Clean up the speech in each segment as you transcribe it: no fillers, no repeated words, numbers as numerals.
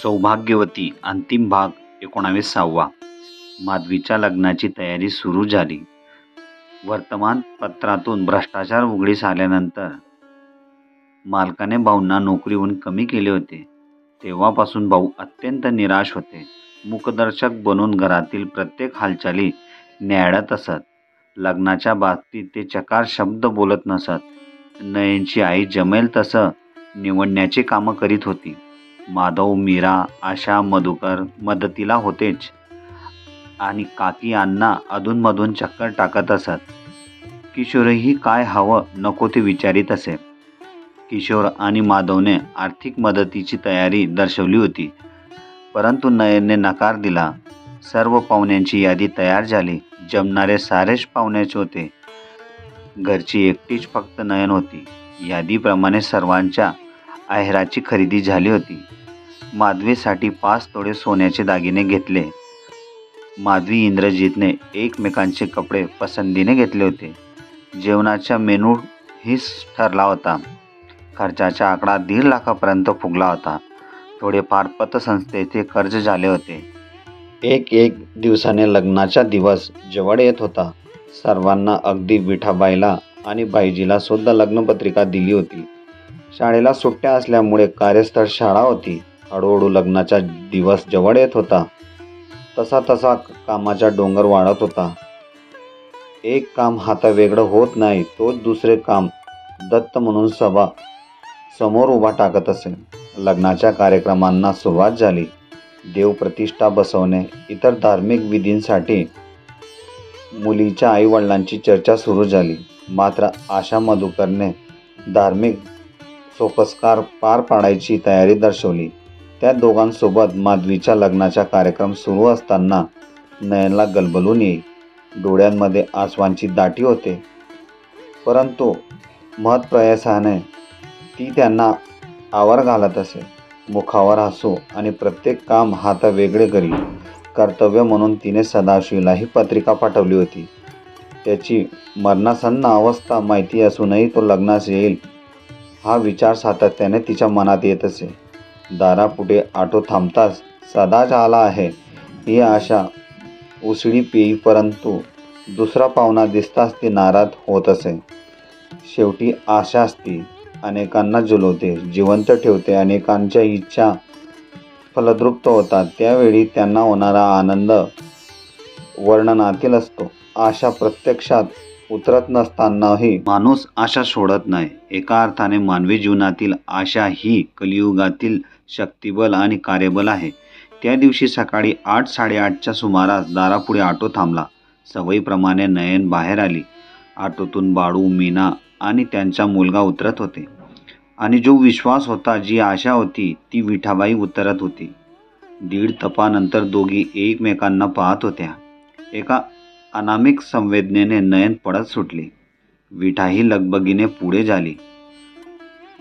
सौभाग्यवती अंतिम भाग 19वा. माधवीच्या लग्नाची तयारी सुरू झाली. वर्तमानपत्रातून भ्रष्टाचार उघडीस आल्यानंतर मालकाने भाऊंना नोकरीहून कमी केले होते. तेव्हापासून भाऊ अत्यंत निराश होते. मुखदर्शक बनून घरातील प्रत्येक हालचाली न्याहाळत असत. लग्नाच्या बाबतीत ते चकार शब्द बोलत नसत. नयनची आई जमेल तसं निवडण्याचे कामं करीत होती. माधव, मीरा, आशा, मधुकर मदतीला होतेच आणि काकी अण्णा अधूनमधून चक्कर टाकत असत. किशोरही काय हवं नको ते विचारित असे. किशोर आणि माधवने आर्थिक मदतीची तयारी दर्शवली होती, परंतु नयनने नकार दिला. सर्व पाहुण्यांची यादी तयार झाली. जमणारे सारेच पाहुण्याचे होते. घरची एकटीच फक्त नयन होती. यादीप्रमाणे सर्वांच्या आहेराची खरेदी झाली होती. माधवीसाठी 5 तोळे सोन्याचे दागिने घेतले. माधवी इंद्रजितने एकमेकांचे कपडे पसंतीने घेतले होते. जेवणाचा मेनू हीच ठरला होता. खर्चाचा आकडा 1.5 लाखापर्यंत फुगला होता. थोडेफार पतसंस्थेचे कर्ज झाले होते. एक दिवसाने लग्नाचा दिवस जवळ येत होता. सर्वांना, अगदी विठाबाईला आणि बाईजीला सुद्धा लग्नपत्रिका दिली होती. शाळेला सुट्ट्या असल्यामुळे कार्यस्थळ शाळा होती. हळूहळू लग्नाचा दिवस जवळ येत होता. तसा कामाचा डोंगर वाढत होता. एक काम हातावेगळं होत नाही, तोच दुसरे काम दत्त म्हणून सभा समोर उभा टाकत असे. लग्नाच्या कार्यक्रमांना सुरुवात झाली. देवप्रतिष्ठा बसवणे, इतर धार्मिक विधींसाठी मुलीच्या आईवडिलांची चर्चा सुरू झाली. मात्र आशा मधुकरने धार्मिक सोपस्कार पार पाडायची तयारी दर्शवली. त्या दोघांसोबत माधवीच्या लग्नाचा कार्यक्रम सुरू असताना नयनला गलबलून येई. डोळ्यांमध्ये आसवांची दाटी होते, परंतु महत्प्रयासाने ती त्यांना आवर घालत असे. मुखावर हसू आणि प्रत्येक काम हातावेगळे करी. कर्तव्य म्हणून तिने सदाशिवलाही पत्रिका पाठवली होती. त्याची मरणासन्न अवस्था माहिती असूनही तो लग्नास येईल हा विचार सातत्याने तिच्या मनात येत असे. दारापुढे ऑटो थांबताच सदाच आला आहे ही आशा उसळी पेई, परंतु दुसरा पाहुणा दिसताच ती नाराज होत असे. शेवटी आशाच ती अनेकांना जुलवते, जिवंत ठेवते. अनेकांच्या इच्छा फलद्रुप्त होतात. त्यावेळी त्यांना होणारा आनंद वर्णनातील असतो. आशा प्रत्यक्षात उतरत नसतानाही माणूस आशा सोडत नाही. एका अर्थाने मानवी जीवनातील आशा ही कलियुगातील शक्तिबल आणि कार्यबल आहे. त्या दिवशी सकाळी 8-8:30च्या सुमारास दारापुढे ऑटो थांबला. सवयीप्रमाणे नयन बाहेर आली. ऑटोतून बाळू, मीना आणि त्यांचा मुलगा उतरत होते आणि जो विश्वास होता, जी आशा होती, ती विठाबाई उतरत होती. 1.5 तपानंतर दोघी एकमेकांना पाहत होत्या. एका अनामिक संवेदनेने नयन पडत सुटली. विठाही लगबगीने पुढे झाली.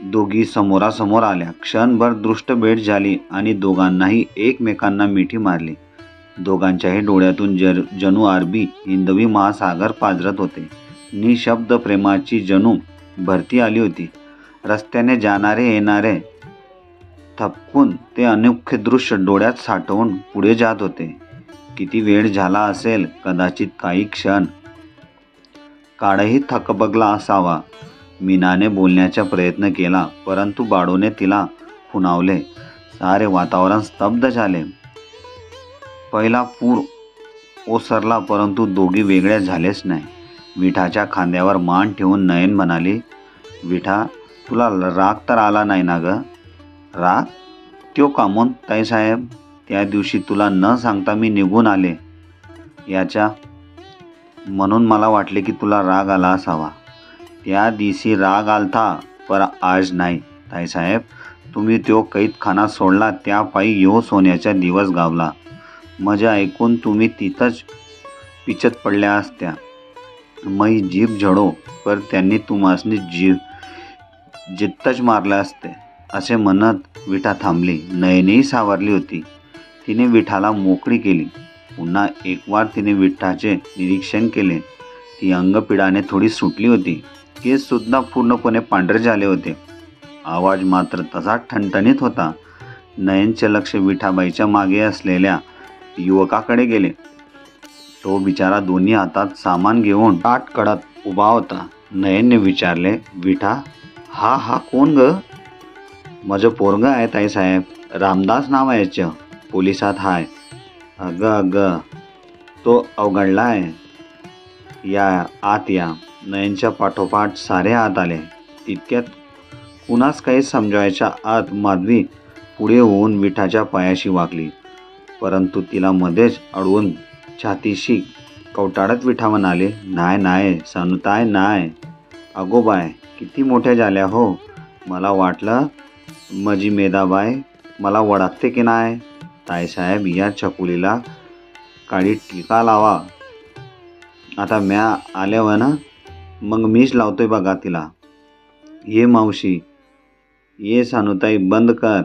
दोघी समोरासमोर आल्या. क्षणभर दृष्ट भेट झाली आणि दोघांनाही एकमेकांना मिठी मारली. दोघांच्याही डोळ्यातून जणू अरबी हिंदवी महासागर पाझरत होते. निशब्द प्रेमाची जणू भरती आली होती. रस्त्याने जाणारे येणारे थपकून ते अनोखे दृश्य डोळ्यात साठवून पुढे जात होते. किती वेळ झाला असेल, कदाचित काही क्षण. काळही थकबगला असावा. मीनाने बोलण्याचा प्रयत्न केला, परंतु बाळूने तिला खुणावले. सारे वातावरण स्तब्ध झाले. पहिला पूर ओसरला, परंतु दोघी वेगळ्या झालेच नाही. विठाच्या खांद्यावर मान ठेवून नयन म्हणाली, विठा, तुला राग तर आला नाही ना ग? राग? त्यो कामून ताईसाहेब, त्या दिवशी तुला न सांगता मी निघून आले याच्या, म्हणून मला वाटले की तुला राग आला असावा. त्या दिवशी राग आलता, पर आज नाही ताईसाहेब. तुम्ही त्यो कैदखाना सोडला, त्या पायी यो सोन्याचा दिवस गावला. मजा ऐकून तुम्ही तिथंच पिचत पडल्या असत्या. मै जीभ झडो, पर त्यांनी तुम्हासनी जित्तच मारले असते. असे म्हणत विठा थांबली. नयनही सावरली होती. तिने विठाला मोकळी केली. पुन्हा एकवार तिने विठाचे निरीक्षण केले. ती अंगपिडाने थोडी सुटली होती. केस सुद्धा पूर्णपणे पांढरे झाले होते. आवाज मात्र तसाच ठणठणीत होता. नयनचे लक्ष विठाबाईच्या मागे असलेल्या युवकाकडे गेले. तो बिचारा दोन्ही हातात सामान घेऊन ताट कडत उभा होता. नयनने विचारले, विठा, हा कोण ग? माझं पोरग आहे ताईसाहेब, रामदास नाव आहे याचं, पोलिसात हाय. अगं तो अवघडलाय. या आत या. नयनच्या पाठोपाठ सारे आत आले. तितक्यात कुणास काही समजायच्या आत माधवी पुढे होऊन विठाच्या पायाशी वाकली. परंतु तिला मध्येच अडवून छातीशी कवटाळत विठा म्हणाले, नाही सानुताई नाही. अगोबाय किती मोठ्या झाल्या हो. मला वाटलं माझी मेधाबाई मला ओळखते की नाही. ताईसाहेब, या चकुलीला काळी टीका लावा. आता म्या आल्यावर ना मग मीच लावतोय बघा तिला. ये मावशी, ये सानुताई, बंद कर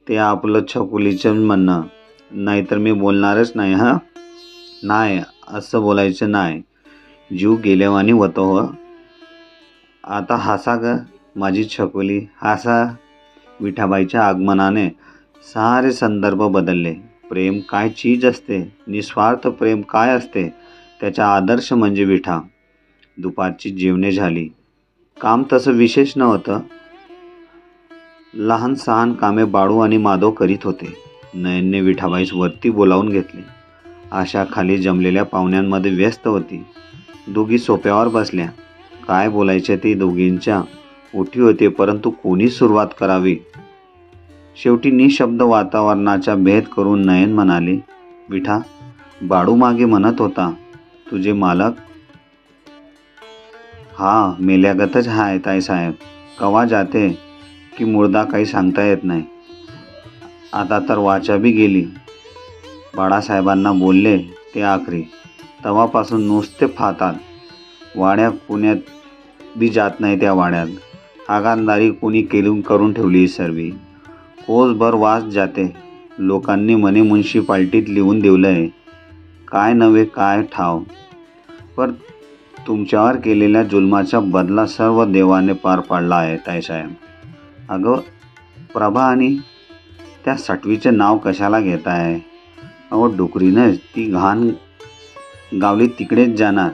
ते आपलं छकुलीचं म्हणणं, नाहीतर मी बोलणारच नाही. नाही, असं बोलायचं नाही. जीव गेलेवानी होतो हो. आता हसा ग माझी छकुली, हसा. विठाबाईच्या आगमनाने सारे संदर्भ बदलले. प्रेम काय चीज असते, निस्वार्थ प्रेम काय असते, त्याचा आदर्श म्हणजे विठा. दुपारची जेवणे झाली. काम तसं विशेष नव्हतं. लहान सहान कामे बाळू आणि माधव करीत होते. नयनने विठाबाईस वरती बोलावून घेतले. आशा खाली जमलेल्या पाहुण्यांमध्ये व्यस्त होती. दोघी सोप्यावर बसल्या. काय बोलायचे ते दोघींच्या ओठी होते, परंतु कोणी सुरुवात करावी. शेवटी निशब्द वातावरणाचा भेद करून नयन म्हणाली, विठा, बाळू मागे म्हणत होता तुझे मालक हा मेल्यागतच हाय ताईसाहेब. कवा जाते की मुर्दा काही सांगता येत नाही. आता तर वाचा बी गेली. बाळासाहेबांना बोलले ते आखरी. तवापासून नुसते फातात. वाड्या पुण्यात बी जात नाही. त्या वाड्यात हागानदारी कोणी करून ठेवली सर्वी. कोसभर वास जाते. लोकांनी म्हणे म्युन्सिपाल्टीत लिहून दिलंय. काय नव्हे काय ठाव. पर तुमच्यावर केलेल्या जुलमाचा बदला सर्व देवाने पार पाडला आहे ताईसाहेब. अगं प्रभा, आणि त्या सटवीचे नाव कशाला घेताय? अहो डुकरीनं ती घाण गावली तिकडेच जाणार.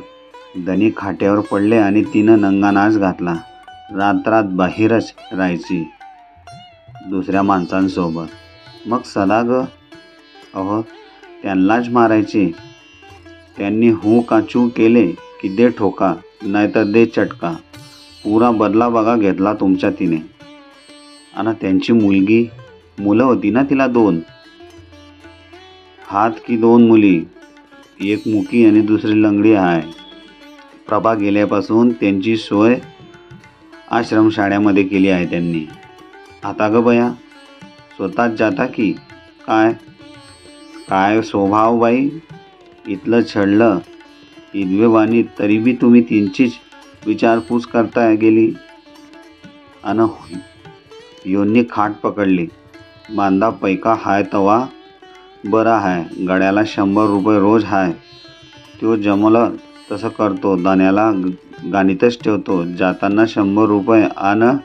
धनी खाट्यावर पडले आणि तिनं नंगानाच घातला. रात्रात बाहेरच राहायची दुसऱ्या माणसांसोबत. मग सदा ग. अहो त्यांनाच मारायचे. त्यांनी हू का चू केले की दे ठोका, नाहीतर दे चटका. पुरा बदला बघा घेतला तुमच्या तिने. आणि त्यांची मुलं होती ना तिला 2. हात की 2 मुली, एक मुकी आणि दुसरी लंगडी आहे. प्रभा गेल्यापासून त्यांची सोय आश्रमशाळेमध्ये केली आहे त्यांनी. आता ग बया स्वतःच जाता की काय स्वभाव बाई. इथलं छडलं इदवेवानी, तरी बी तुम्ही त्यांचीच विचारपूस करता गेली. अन योनी खाट पकडली. बांधा पैका हाय तवा बरा हाय. गड्याला 100 रुपये रोज हाय. तो जमलं तसं करतो. दाण्याला गाणीतच ठेवतो. जाताना 100 रुपये आणि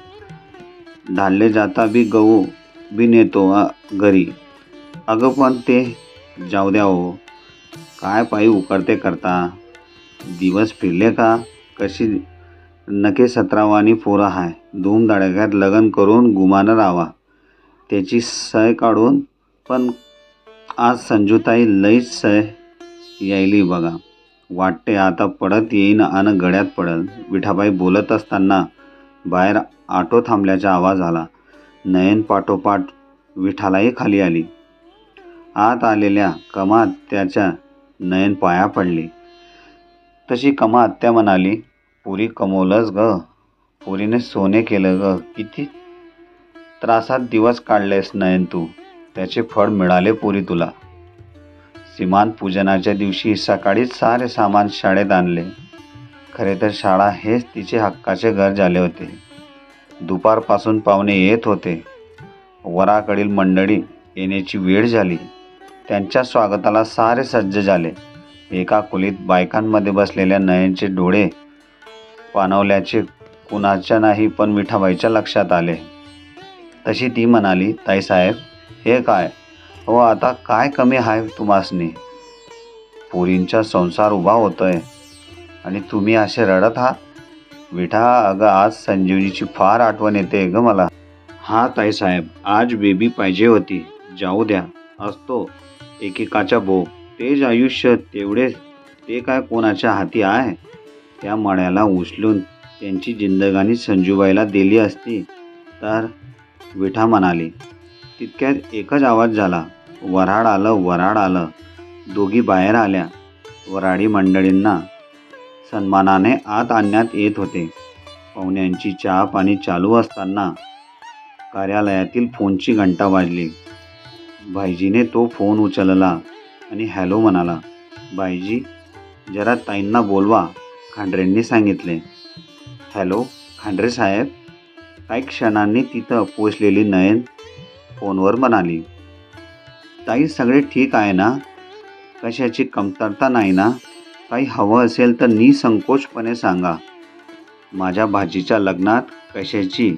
ढालले जाता बी गहू बी नेतो घरी. अगं पण ते जाऊ द्या हो. काय पायी उकरते करता. दिवस फिरले का कशी नके 17वानी पोरं हाय. धूमधडाक्यात लग्न करून गुमानं राहावा. त्याची सय काढून. पण आज संजूताई लईच सय यायली बघा. वाटते आता पडत येईन आणि गड्यात पडल. विठाबाई बोलत असताना बाहेर ऑटो थांबल्याचा आवाज आला. नयन पाठोपाठ विठालाही खाली आली. आत आलेल्या कमात्याच्या नयन पाया पडली. तशी कमात्या म्हणाली, पुरी कमवलंच ग. पुरीने सोने केलं ग. किती त्रासात दिवस काढलेस नयन तू. त्याचे फळ मिळाले पुरी तुला. सीमान पूजनाच्या दिवशी सकाळीच सारे सामान शाळेत आणले. खरे तर शाळा हेच तिचे हक्काचे घर झाले होते. दुपारपासून पाहुणे येत होते. वराकडील मंडळी येण्याची वेळ झाली. त्यांच्या स्वागताला सारे सज्ज झाले. एका खोलीत बायकांमध्ये बसलेल्या नयनचे डोळे पाणवल्याचे कुणाच्या नाही, पण विठाबाईच्या लक्षात आले. तशी ती म्हणाली, ताईसाहेब, हे काय हो, आता काय कमी आहे तुम्हासनी? पोरींचा संसार उभा होतोय आणि तुम्ही असे रडत आहात? विठा, अगं आज संजीवनीची फार आठवण येते ग मला. हा ताईसाहेब, आज बेबी पाहिजे होती. जाऊ द्या, असतो एकेकाचा भोग. तेच आयुष्य तेवढेच, ते काय कोणाच्या हाती आहे? त्या मण्याला उचलून त्यांची जिंदगानी संजूबाईला दिली असती तर, विठा म्हणाली. तितक्यात एकच आवाज झाला, वऱ्हाड आलं, वऱ्हाड आलं. दोघी बाहेर आल्या. वऱ्हाडी मंडळींना सन्मानाने आत आणण्यात येत होते. पाहुण्यांची चहा पाणी चालू असताना कार्यालयातील फोनची घंटा वाजली. भाईजीने तो फोन उचलला आणि हॅलो म्हणाला. बाईजी, जरा ताईंना बोलवा, खांडरेंनी सांगितले. हॅलो, खांडरे साहेब. काही क्षणांनी तिथं पोचलेली नयन फोनवर म्हणाली. ताई, सगळे ठीक आहे ना? कशाची कमतरता नाही ना? काही हवं असेल तर निसंकोचपणे सांगा. माझ्या भाजीच्या लग्नात कशाची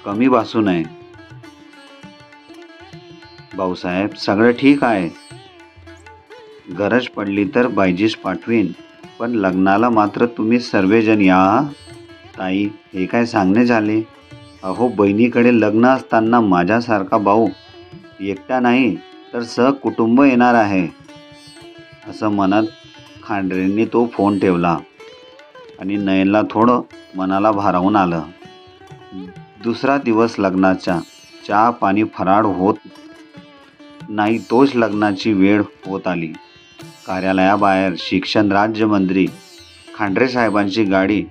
कमी भासू नये. भाऊसाहेब, सगळं ठीक आहे. गरज पडली तर बायजीस पाठवीन, पण लग्नाला मात्र तुम्ही सर्वजण या. ताई, हे काय सांगणे झाले? अहो, बहिणीकडे लग्न असताना माझ्यासारखा भाऊ एकटा नाही तर सहकुटुंब येणार आहे. असं म्हणत खांडरेंनी तो फोन ठेवला आणि नयनला थोडं मनाला भारावून आलं. दुसरा दिवस लग्नाचा. चहा पाणी फराळ होत नाही तोच लग्नाची वेळ होत आली. कार्यालयाबाहेर शिक्षण राज्यमंत्री खांडरे साहेबांची गाडी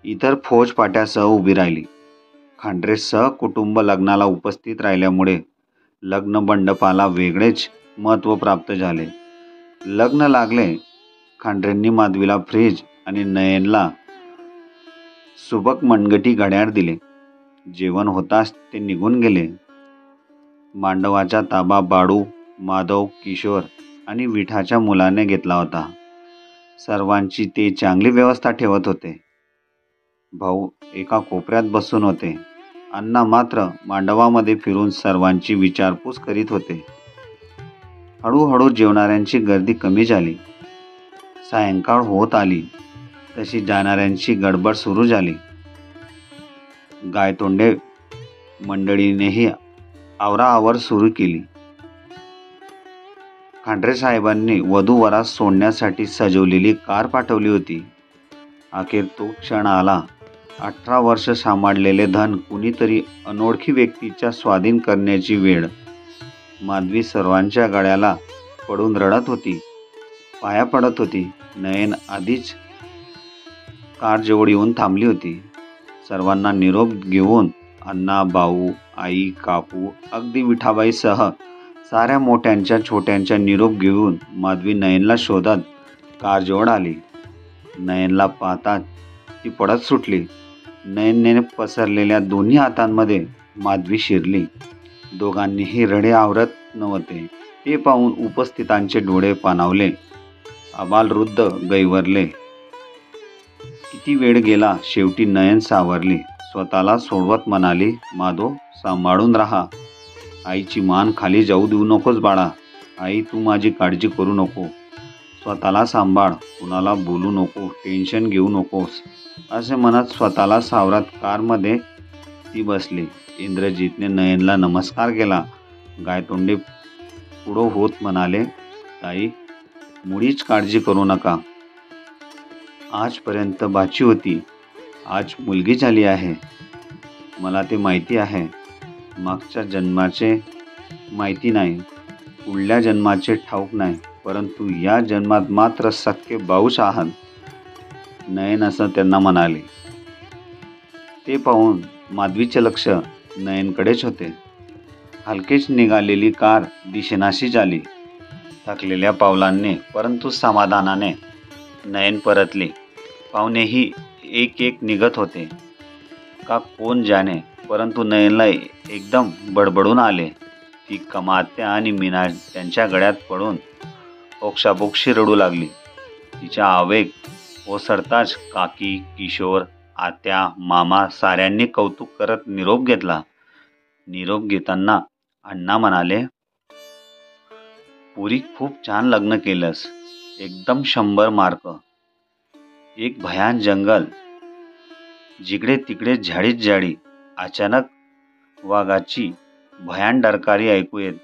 इतर फौजफाट्यासह उभी राहिली. खांडरे सहकुटुंब लग्नाला उपस्थित राहिल्यामुळे लग्न मंडपाला वेगळेच महत्त्व प्राप्त झाले. लग्न लागले. खांडरेंनी माधवीला फ्रीज आणि नयनला सुबक मनगटी घड्याळ दिले. जेवण होताच ते निघून गेले. मांडवाचा ताबा बाळू, माधव, किशोर आणि विठाच्या मुलाने घेतला होता. सर्वांची ते चांगली व्यवस्था ठेवत होते. भाऊ एका कोपऱ्यात बसून होते. अण्णा मात्र मांडवामध्ये फिरून सर्वांची विचारपूस करीत होते. हळूहळू जेवणाऱ्यांची गर्दी कमी झाली. सायंकाळ होत आली तशी जाणाऱ्यांची गडबड सुरू झाली. गायतोंडे मंडळीनेही आवराआवर सुरू केली. खांडरे साहेबांनी वधूवरात सोडण्यासाठी सजवलेली कार पाठवली होती. अखेर तो क्षण आला. 18 वर्ष सांभाळलेले धन कुणीतरी अनोळखी व्यक्तीच्या स्वाधीन करण्याची वेळ. माधवी सर्वांच्या गळ्याला पडून रडत होती, पाया पडत होती. नयन आधीच कारजवळ येऊन थांबली होती. सर्वांना निरोप घेऊन अण्णा, भाऊ, आई, काकू, अगदी विठाबाईसह साऱ्या मोठ्यांच्या छोट्यांच्या निरोप घेऊन माधवी नयनला शोधत कारजवळ आली. नयनला पाहताच ती पडत सुटली. नयनने पसरलेल्या दोन्ही हातांमध्ये माधवी शिरली. दोघांनीही रडे आवरत नव्हते. ते पाहून उपस्थितांचे डोळे पाणावले. आबालवृद्ध गैवरले. किती वेळ गेला. शेवटी नयन सावरली. स्वतःला सोडवत म्हणाली, माधव, सांभाळून राहा. आईची मान खाली जाऊ देऊ नकोस बाळा. आई, तू माझी काळजी करू नको. स्वतःला सांभाळ. कुणाला बोलू नको. टेन्शन घेऊ नकोस. असे म्हणत स्वतःला सावरत कारमध्ये ती बसली. इंद्रजितने नयनला नमस्कार केला. गायतोंडे पुढं होत म्हणाले, ताई, मुळीच काळजी करू नका. आजपर्यंत बाची होती, आज मुलगी झाली आहे. मला ते माहिती आहे. मागच्या जन्माचे माहिती नाही, पुढल्या जन्माचे ठाऊक नाही, परंतु या जन्मात मात्र सख्खे भाऊच आहात. नयन असं त्यांना म्हणाले. ते पाहून माधवीचे लक्ष नयनकडेच होते. हलकेच निघालेली कार दिशेनाशी झाली. थकलेल्या पावलांनी परंतु समाधानाने नयन परतली. पाहुणेही एक एक निघत होते का कोण जाणे, परंतु नयनला एकदम बडबडून आले. ती कमात्या आणि मीना त्यांच्या गळ्यात पडून ओक्साबोक्शी रडू लागली. तिचा आवेग ओसरताच काकी, किशोर, आत्या, मामा साऱ्यांनी कौतुक करत निरोप घेतला. निरोप घेताना अण्णा म्हणाले, पुरी खूप छान लग्न केलंस, एकदम 100 मार्क. एक भयान जंगल, जिकडे तिकडे झाडीच झाडी. अचानक वाघाची भयान डरकारी ऐकू येत.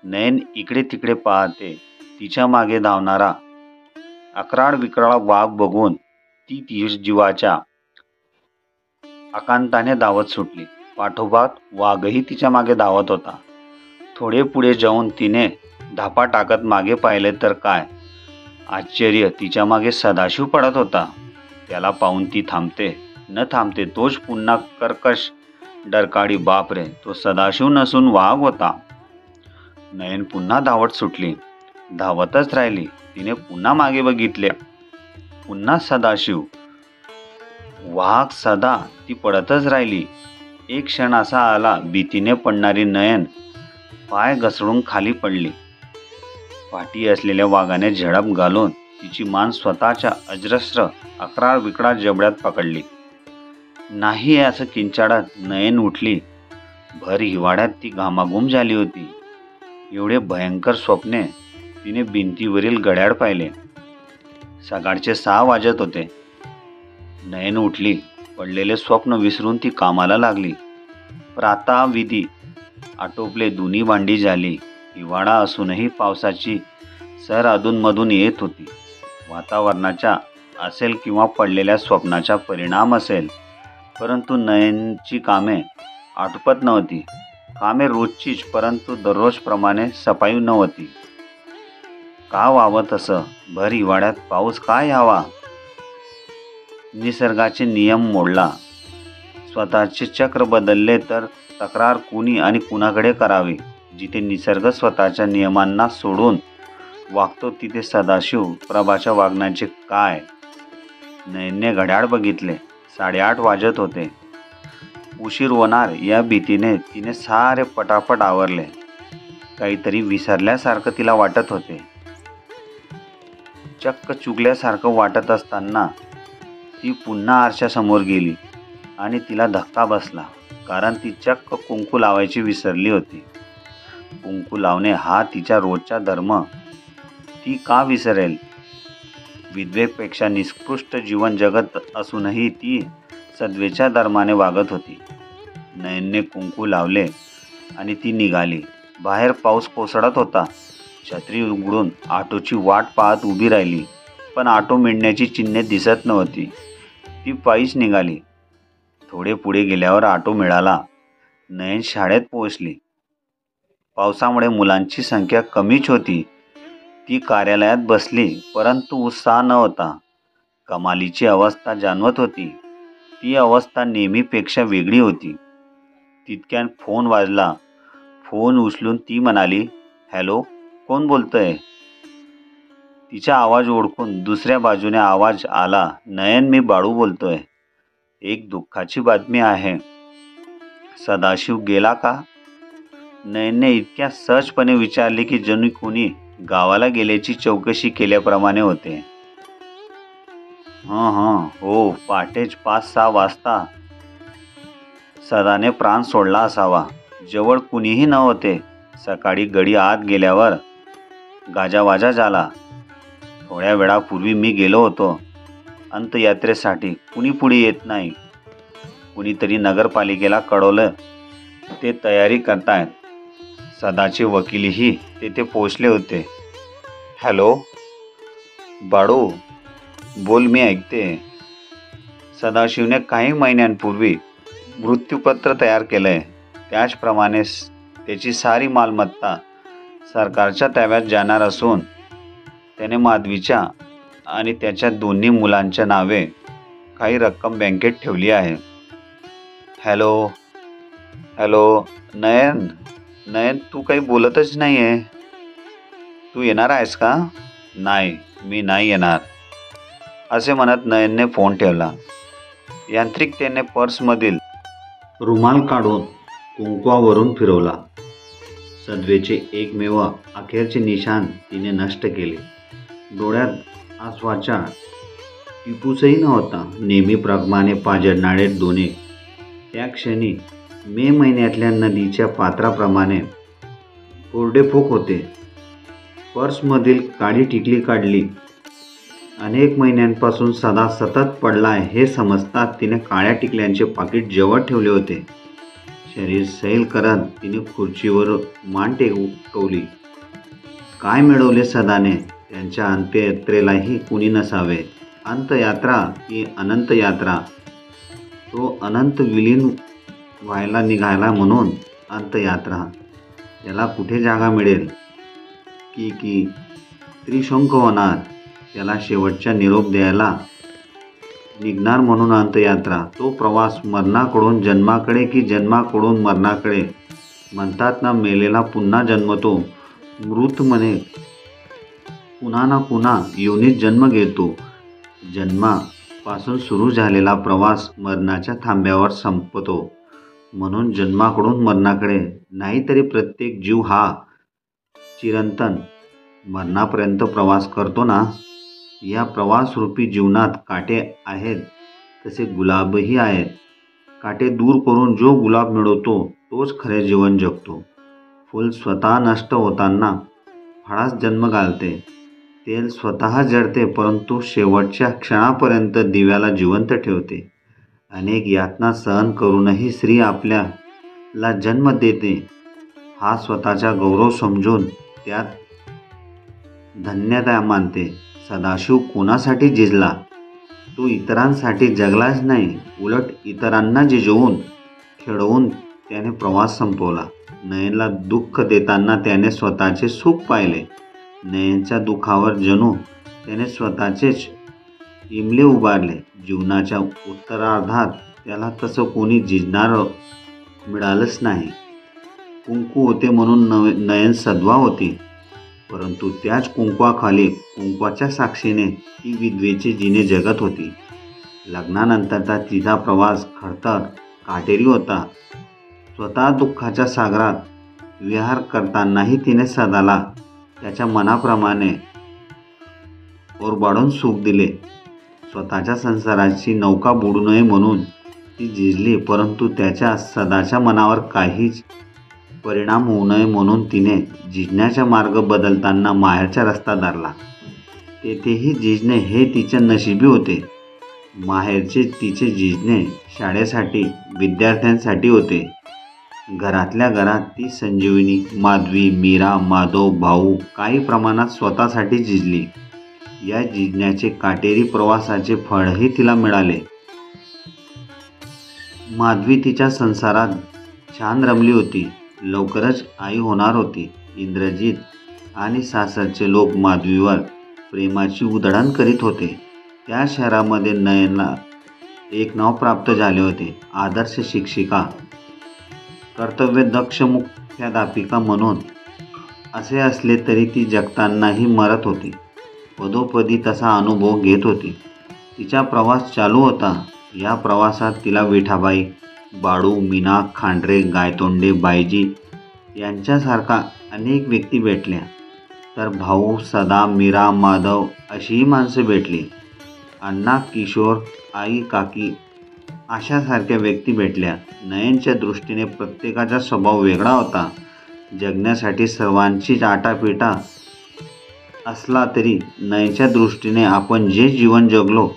नयन इकडे तिकडे पाहते. तिच्या मागे धावणारा अकराळ विक्राळ वाघ बघून ती जीवाच्या आकांताने धावत सुटली. पाठोपाठ वाघही तिच्या मागे धावत होता. थोडे पुढे जाऊन तिने धापा टाकत मागे पाहिले तर काय आश्चर्य, तिच्या मागे सदाशिव पडत होता. त्याला पाहून ती थांबते न थांबते तोच पुन्हा कर्कश डरकाळी. बापरे, तो सदाशिव नसून वाघ होता. नयन पुन्हा धावत सुटली. धावतच राहिली. तिने पुन्हा मागे बघितले. पुन्हा सदाशिव, वाघ, सदा. ती पडतच राहिली. एक क्षण असा आला, भीतीने पडणारी नयन पाय घसरून खाली पडली. पाठी असलेल्या वाघाने झडप घालून तिची मान स्वतःच्या अजस्र अकराळ विकराळ जबड्यात पकडली. नाही असं किंचाळत नयन उठली. भर हिवाळ्यात ती घामाघूम झाली होती. एवढे भयंकर स्वप्ने. तिने भिंतीवरील घड्याळ पाहिले. सकाळचे 6 वाजत होते. नयन उठली. पडलेले स्वप्न विसरून ती कामाला लागली. प्रातःविधी आटोपले. दोन्ही भांडी झाली. हिवाळा असूनही पावसाची सर अधूनमधून येत होती. वातावरणाचा असेल किंवा पडलेल्या स्वप्नाचा परिणाम असेल, परंतु नयनची कामे आटोपत नव्हती. कामे रोजचीच, परंतु दररोजप्रमाणे सफाई नव्हती. का व्हावं तसं? भर हिवाळ्यात पाऊस का यावा? निसर्गाचे नियम मोडला. स्वतःचे चक्र बदलले तर तक्रार कुणी आणि कुणाकडे करावी? जिथे निसर्ग स्वतःच्या नियमांना सोडून वागतो तिथे सदाशिव प्रभाच्या वागण्याचे काय? नयनने घड्याळ बघितले. 8:30 वाजत होते. उशीर होणार या भीतीने तिने सारे पटापट आवरले. काहीतरी विसरल्यासारखं तिला वाटत होते. चक्क चुकल्यासारखं वाटत असताना ती पुन्हा आरशासमोर गेली आणि तिला धक्का बसला. कारण ती चक्क कुंकू लावायची विसरली होती. कुंकू लावणे हा तिचा रोजचा धर्म. ती का विसरेल? विधवेपेक्षा निकृष्ट जीवन जगत असूनही ती सद्वेच्या धर्माने वागत होती. नयनने कुंकू लावले आणि ती निघाली. बाहेर पाऊस कोसळत होता. छत्री उघडून ऑटोची वाट पाहत उभी राहिली, पण ऑटो मिळण्याची चिन्हे दिसत नव्हती. ती पायीच निघाली. थोडे पुढे गेल्यावर ऑटो मिळाला. नयन शाळेत पोहोचली. पावसामुळे मुलांची संख्या कमीच होती. ती कार्यालयात बसली, परंतु उत्साह नव्हता. कमालीची अवस्था जाणवत होती. ती अवस्था नेहमीपेक्षा वेगळी होती. तितक्यात फोन वाजला. फोन उचलून ती म्हणाली, हॅलो, कोण बोलतंय? तिचा आवाज ओळखून दुसऱ्या बाजूने आवाज आला, नयन, मी बाळू बोलतोय. एक दुःखाची बातमी आहे. सदाशिव गेला का? नयनने इतक्या सहजपणे विचारले की जणू कोणी गावाला गेल्याची चौकशी केल्याप्रमाणे होते. हो, पहाटेच 5-6 वाजता. सदाने प्राण सोडला असावा. जवळ कुणीही नव्हते. सकाळी गडी आत गेल्यावर गाजावाजा झाला. थोड्या वेळापूर्वी मी गेलो होतो अंत्ययात्रेसाठी. कुणी पुढे येत नाही. कुणीतरी नगरपालिकेला कळवलं, ते तयारी करतायत. सदाचे वकीलही तेथे पोहोचले होते. हॅलो बाळू, बोल, मी ऐकते. सदाशिवने काही महिन्यांपूर्वी मृत्यूपत्र तयार केलंय. त्याचप्रमाणे त्याची सारी मालमत्ता सरकारच्या ताब्यात जाणार असून त्याने माधवीच्या आणि त्याच्या दोन्ही मुलांच्या नावे काही रक्कम बँकेत ठेवली आहे. हॅलो, नयन, तू काही बोलतच नाही आहे. तू येणार आहेस का? नाही, मी नाही येणार, असे म्हणत नयनने फोन ठेवला. यांत्रिकतेने पर्समधील रुमाल काढून कुंकवावरून फिरवला. सदवेचे एकमेव अखेरचे निशाण तिने नष्ट केले. डोळ्यात आसवाचा टिपूसही नव्हता. नेहमीप्रमाणे पाजळणारे दोने त्या क्षणी मे महिन्यातल्या नदीच्या पात्राप्रमाणे कोरडेफोक होते. पर्समधील काळी टिकली काढली. अनेक महिन्यांपासून सदा सतत पडलाय हे समजताच तिने काळ्या टिकल्यांचे पाकिट जवळ ठेवले होते. शरीर सैल करत तिने खुर्चीवर मान टेकवली. काय मिळवले सदाने? त्यांच्या अंत्ययात्रेलाही कुणी नसावे. अंतयात्रा की अनंत यात्रा? तो अनंत विलीन व्हायला निघाला म्हणून अंतयात्रा. त्याला कुठे जागा मिळेल? की त्रिशंक होणार. त्याला शेवटचा निरोप द्यायला निघणार म्हणून अंतयात्रा. तो प्रवास मरणाकडून जन्माकडे की जन्माकडून मरणाकडे? म्हणतात ना, मेलेला पुन्हा जन्मतो. मृत म्हणे पुन्हा ना पुन्हा योनीत जन्म घेतो. जन्मापासून सुरू झालेला प्रवास मरणाच्या थांब्यावर संपतो. म्हणून जन्माकडून मरणाकडे. नाहीतरी प्रत्येक जीव हा चिरंतन मरणापर्यंत प्रवास करतो ना. या प्रवासरूपी जीवनात काटे आहेत, तसे गुलाबही आहेत. काटे दूर करून जो गुलाब मिळवतो तोच खरे जीवन जगतो. फूल स्वतः नष्ट होताना फळास जन्म घालते. तेल स्वतः जळते, परंतु शेवटच्या क्षणापर्यंत दिव्याला जिवंत ठेवते. अनेक यातना सहन करूनही स्त्री आपल्याला जन्म देते. हा स्वतःचा गौरव समजून त्यात धन्यता मानते. सदाशिव कोणासाठी झिजला? तो इतरांसाठी जगलाच नाही, उलट इतरांना झिजवून खेळवून त्याने प्रवास संपवला. नयनला दुःख देताना त्याने स्वतःचे सुख पाहिले. नयनच्या दुःखावर जणू त्याने स्वतःचेच इमले उभारले. जीवनाच्या उत्तरार्धात त्याला तसं कोणी झिजणारं मिळालंच नाही. कुंकू होते म्हणून नयन सद्वा होती, परंतु त्याच कुंकवाखाली कुंकवाच्या साक्षीने ती विधवेचे जिने जगत होती. लग्नानंतरचा तिचा प्रवास खडतर काटेरी होता. स्वतः दुःखाच्या सागरात विहार करतानाही तिने सदाला त्याच्या मनाप्रमाणे ओरबाडून सुख दिले. स्वतःच्या संसाराची नौका बुडू नये म्हणून ती झिजली, परंतु त्याच्या सदाच्या मनावर काहीच परिणाम होऊ नये म्हणून तिने झिजण्याचा मार्ग बदलताना माहेरचा रस्ता धरला. तेथेही झिजणे हे तिच्या नशिबी होते. माहेरचे तिचे झिजणे शाळेसाठी, विद्यार्थ्यांसाठी होते. घरातल्या घरात ती संजीवनी, माधवी, मीरा, माधव, भाऊ काही प्रमाणात स्वतःसाठी झिजली. या झिजण्याचे काटेरी प्रवासाचे फळही तिला मिळाले. माधवी तिच्या संसारात छान रमली होती. लवकरच आई होणार होती. इंद्रजित आणि सासरचे लोक माधवीवर प्रेमाची उधळण करीत होते. त्या शहरामध्ये नयनला एक नाव प्राप्त झाले होते, आदर्श शिक्षिका, कर्तव्यदक्ष मुख्याध्यापिका म्हणून. असे असले तरी ती जगतानाही मरत होती. पदोपदी तसा अनुभव घेत होती. तिचा प्रवास चालू होता. या प्रवासात तिला विठाबाई, बाळू, मीना, खांडरे, गायतोंडे, बायजी यांच्यासारखा अनेक व्यक्ती भेटल्या. तर भाऊ, सदा, मीरा, माधव अशीही माणसं भेटली. अण्णा, किशोर, आई, काकी अशासारख्या व्यक्ती भेटल्या. नयनच्या दृष्टीने प्रत्येकाचा स्वभाव वेगळा होता. जगण्यासाठी सर्वांचीच आटापिटा असला तरी नयनच्या दृष्टीने आपण जे जीवन जगलो,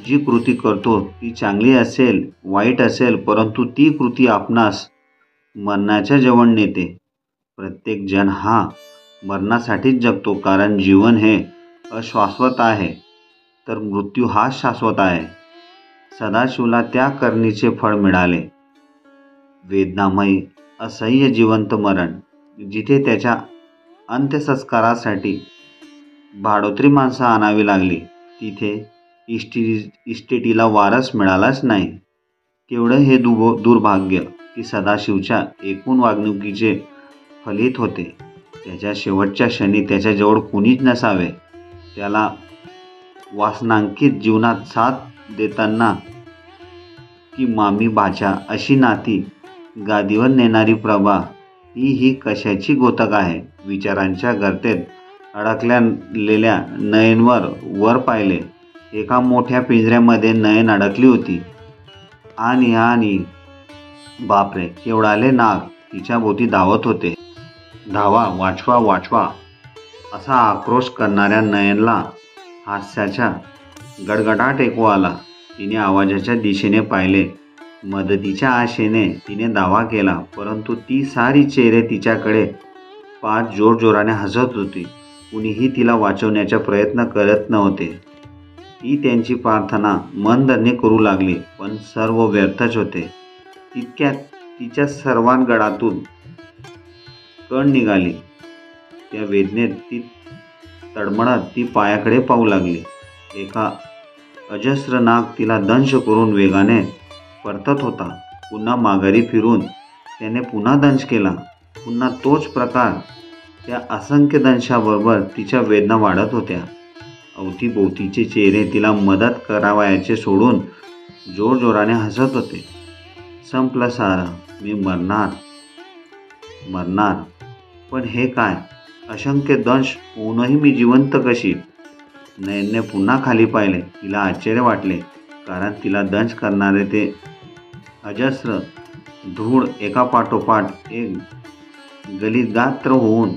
जी कृती करतो ती चांगली असेल, वाईट असेल, परंतु ती कृती आपणास मरणाच्या जवळ नेते. प्रत्येक जण हा मरणासाठीच जगतो, कारण जीवन हे अशाश्वत आहे, तर मृत्यू हा शाश्वत आहे. सदाशिवला त्या करणीचे फळ मिळाले. वेदनामयी असह्य जिवंत मरण. जिथे त्याच्या अंत्यसंस्कारासाठी भाडोत्री माणसं आणावी लागली, तिथे इस्टेटीला वारस मिळालाच नाही. केवढं हे दुर्भाग्य की सदाशिवच्या एकूण वागणुकीचे फलित होते. त्याच्या शेवटच्या क्षणी त्याच्याजवळ कुणीच नसावे. त्याला वासनांकित जीवनात साथ देताना की मामी, भाच्या अशी नाती गादीवर नेणारी प्रभा, ही कशाची घोतक आहे. विचारांच्या गर्तेत अडकलेल्या नयनवर वर पाहिले. एका मोठ्या पिंजऱ्यामध्ये नयन अडकली होती. आणि बापरे, केवढाले नाग तिच्या भोवती धावत होते. धावा, वाचवा वाचवा असा आक्रोश करणाऱ्या नयनला हास्याचा गडगडाट ऐकू आला. तिने आवाजाच्या दिशेने पाहिले. मदतीच्या आशेने तिने दावा केला, परंतु ती सारी चेहरे तिच्याकडे पाच जोरजोराने हसत होती. कुणीही तिला वाचवण्याचा प्रयत्न करत नव्हते. ती त्यांची प्रार्थना मनधरणी करू लागली, पण सर्व व्यर्थच होते. तितक्यात तिच्या सर्वांगडातून कण निघाली. त्या वेदनेत ती तडमडत ती पायाकडे पाहू लागली. एका अजस्र नाग तिला दंश करून वेगाने परतत होता. पुन्हा माघारी फिरून त्याने पुन्हा दंश केला. पुन्हा तोच प्रकार. त्या असंख्य दंशाबरोबर तिच्या वेदना वाढत होत्या. अवतीभोवतीचे चेहरे तिला मदत करावयाचे सोडून जोरजोराने हसत होते. संपलं सारं, मी मरणार. पण हे काय? असंख्य दंश होऊनही मी जिवंत कशी? नयनने पुन्हा खाली पाहिले. तिला आश्चर्य वाटले, कारण तिला दंश करणारे ते अजस्र धूळ एकापाठोपाठ एक गलिगात्र होऊन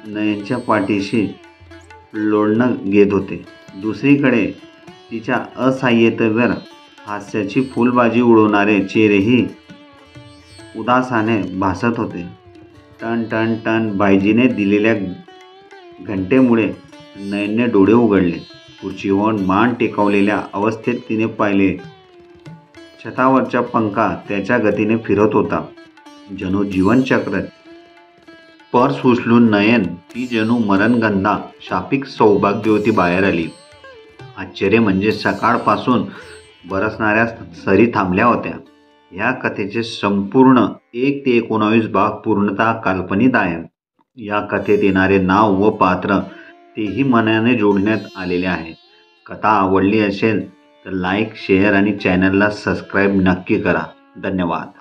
नयनच्या पाठीशी लोळण घेत होते. दुसरीकडे तिच्या असहाय्यतेवर हास्याची फुलबाजी उडवणारे चेहरेही उदासाने भासत होते. टन टन टन बायजीने दिलेल्या घंटेमुळे नयनने डोळे उघडले. खुर्चीवर मान टेकवलेल्या अवस्थेत तिने पाहिले. छतावरचा पंखा त्याच्या गतीने फिरत होता, जणू जीवनचक्र. पर्स उचलून नयन, ती जणू मरणगंधा शापिक सौभाग्यवती बाहेर आली. आश्चर्य म्हणजे सकाळपासून बरसणाऱ्या सरी थांबल्या होत्या. ह्या कथेचे संपूर्ण 1 ते 19 भाग पूर्णतः काल्पनिक आहेत. या कथेत येणारे नाव व पात्र तेही मनाने जोडण्यात आलेले आहे. कथा आवडली असेल तर लाईक, शेअर आणि चॅनलला सबस्क्राईब नक्की करा. धन्यवाद.